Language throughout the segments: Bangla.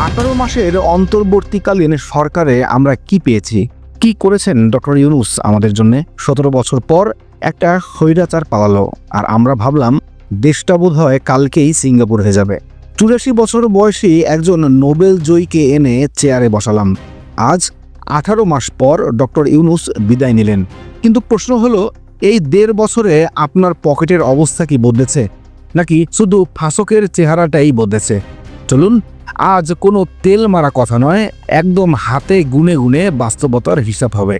18 মাসের অন্তর্বর্তীকালীন সরকারে আমরা কি পেয়েছি, কি করেছেন ডক্টর ইউনূস আমাদের জন্য। 17 বছর পর একটা স্বৈরাচার পালালো, আর আমরা ভাবলাম দেশটা বোধহয় কালকেই সিঙ্গাপুর হয়ে যাবে। 84 বছর বয়সী একজন নোবেল জয়ীকে এনে চেয়ারে বসালাম। আজ 18 মাস পর ডক্টর ইউনূস বিদায় নিলেন। কিন্তু প্রশ্ন হলো, এই 1.5 বছরে আপনার পকেটের অবস্থা কি বদলেছে, নাকি শুধু ফাঁসকের চেহারাটাই বদলেছে? চলুন, আজ কোনো তেল মারা কথা নয়, একদম হাতে গুনে গুনে বাস্তবতার হিসাব হবে।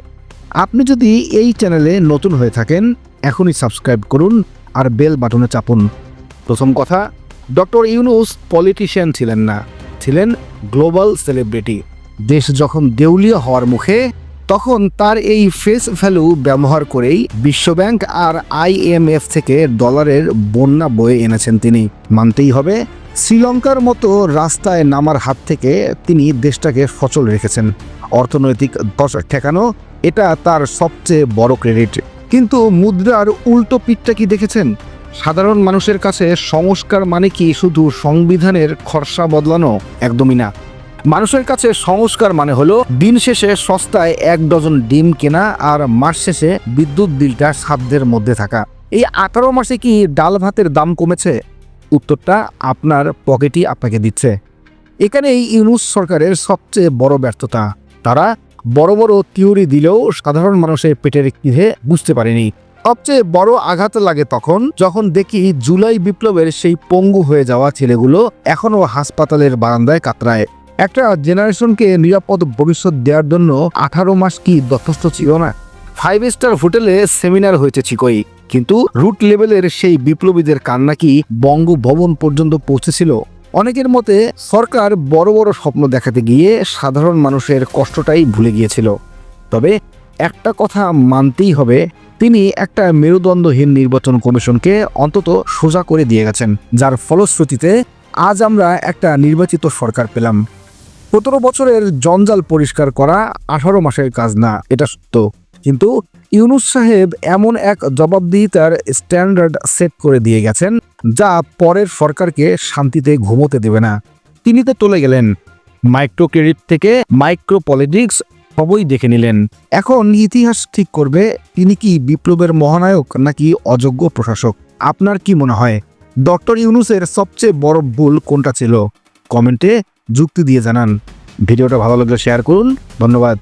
আপনি যদি এই চ্যানেলে নতুন হয়ে থাকেন, এখনই সাবস্ক্রাইব করুন আর বেল বাটনে চাপুন। প্রথম কথা, ডক্টর ইউনূস পলিটিশিয়ান ছিলেন না, ছিলেন গ্লোবাল সেলিব্রিটি। দেশ যখন দেউলিয়া হওয়ার মুখে, তখন তার এই ফেস ভ্যালু ব্যবহার করেই বিশ্বব্যাংক আর IMF থেকে ডলারের বন্যা বয়ে এনেছেন তিনি। মানতেই হবে, শ্রীলঙ্কার মতো রাস্তায় নামার হাত থেকে তিনি দেশটাকে সচল রেখেছেন। অর্থনৈতিক দশ ঠেকানো, এটা তার সবচেয়ে বড় ক্রেডিট। কিন্তু মুদ্রার উল্টো পিঠটা কি দেখেছেন? সাধারণ মানুষের কাছে সংস্কার মানে কি শুধু সংবিধানের খরচা বদলানো? একদমই না। মানুষের কাছে সংস্কার মানে হলো দিন শেষে সস্তায় 1 ডজন ডিম কেনা আর মাস শেষে বিদ্যুৎ বিলটা সাধ্যের মধ্যে থাকা। এই 18 মাসে কি ডাল ভাতের দাম কমেছে? উত্তরটা আপনার পকেটই আপনাকে দিচ্ছে। এখানেই ইউনূস সরকারের সবচেয়ে বড় ব্যর্থতা। তারা বড় বড় থিওরি দিলেও সাধারণ মানুষের পেটের খিদে বুঝতে পারেনি। সবচেয়ে বড় আঘাত লাগে তখন, যখন দেখি জুলাই বিপ্লবের সেই পঙ্গু হয়ে যাওয়া ছেলেগুলো এখনও হাসপাতালের বারান্দায় কাতরায়। একটা জেনারেশনকে নিরাপদ ভবিষ্যৎ দেওয়ার জন্য 18 মাস কি যথেষ্ট ছিল না? 5 স্টার হোটেলে সেমিনার হয়েছে ঠিকই, কিন্তু রুট লেভেলের সেই বিপ্লবীদের কান্না কি বঙ্গভবন পর্যন্ত পৌঁছেছিল? অনেকের মতে সরকার বড় বড় স্বপ্ন দেখাতে গিয়ে সাধারণ মানুষের কষ্টটাই ভুলে গিয়েছিল। তবে একটা কথা মানতেই হবে, তিনি একটা মেরুদণ্ডহীন নির্বাচন কমিশনকে অন্তত সোজা করে দিয়ে গেছেন, যার ফলশ্রুতিতে আজ আমরা একটা নির্বাচিত সরকার পেলাম। 17 বছরের জঞ্জাল পরিষ্কার করা 18 মাসের কাজ না, এটা সত্য। কিন্তু ইউনূস সাহেব এমন এক জবাবদিহিতার স্ট্যান্ডার্ড সেট করে দিয়ে গেছেন, যা পরের সরকারকে শান্তিতে ঘুমোতে দেবে না। তিনি তো চলে গেলেন, মাইক্রো ক্রেডিট থেকে মাইক্রো পলিটিক্স সবই দেখে নিলেন। এখন ইতিহাস ঠিক করবে তিনি কি বিপ্লবের মহানায়ক নাকি অযোগ্য প্রশাসক। আপনার কি মনে হয়, ডক্টর ইউনূসের সবচেয়ে বড় ভুল কোনটা ছিল? কমেন্টে যুক্তি দিয়ে জানান। ভিডিওটা ভালো লাগলে শেয়ার করুন। ধন্যবাদ।